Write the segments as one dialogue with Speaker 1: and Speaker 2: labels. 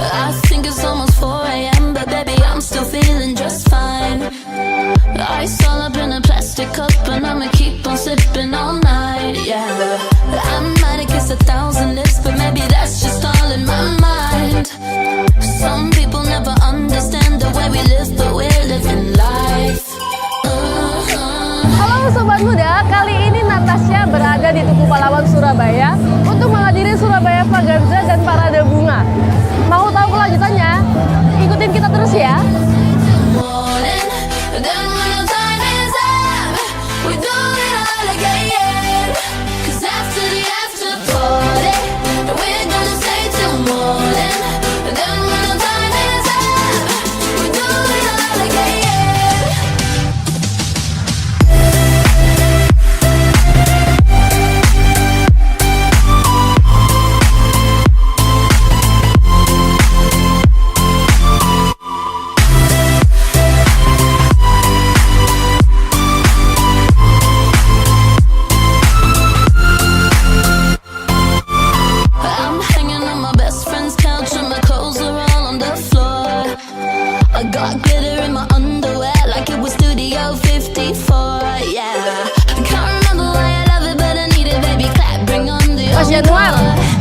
Speaker 1: I think it's almost 4 a.m. but baby I'm still feeling just fine. Ice all up in a plastic cup and I'ma keep on sipping all night, yeah. I might have kissed 1,000 lips but maybe that's just all in my mind. Some people never understand the way we live but we're living life.
Speaker 2: Halo Sobat Muda, kali ini Natasya berada di Tugu Pahlawan Surabaya untuk menghadiri Surabaya Vaganza dan Parade Bunga. Mau tahu kelanjutannya? Ikutin kita terus ya.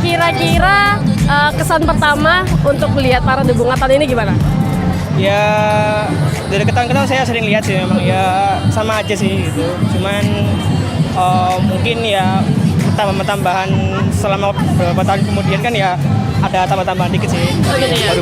Speaker 2: Kira-kira kesan pertama untuk melihat Parade Bunga tahun ini gimana?
Speaker 3: Ya dari tahun-tahun saya sering lihat sih, memang ya sama aja sih gitu. Cuman mungkin ya tambahan selama beberapa tahun kemudian kan ya ada tambahan dikit sih.
Speaker 2: Oh, gitu ya.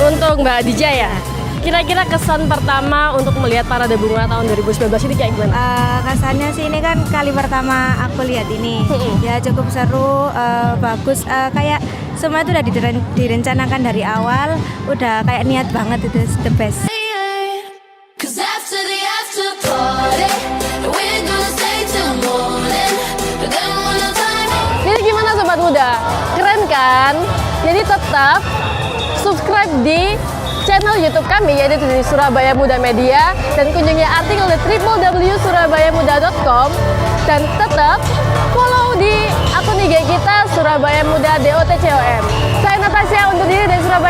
Speaker 2: Untuk Mbak Dijaya, kira-kira kesan pertama untuk melihat Parade Bunga tahun 2019 ini kayak gimana?
Speaker 4: Kesannya sih ini kan kali pertama aku lihat ini, ya cukup seru, bagus, kayak semua itu udah direncanakan dari awal, udah kayak niat banget, itu the best.
Speaker 2: Jadi gimana Sobat Muda? Keren kan? Jadi tetap subscribe di channel YouTube kami yaitu di Surabaya Muda Media dan kunjungi artikel di www.surabayamuda.com dan tetap follow di akun IG kita Surabaya Muda DOTCOM. Saya Natasya undur diri dari Surabaya.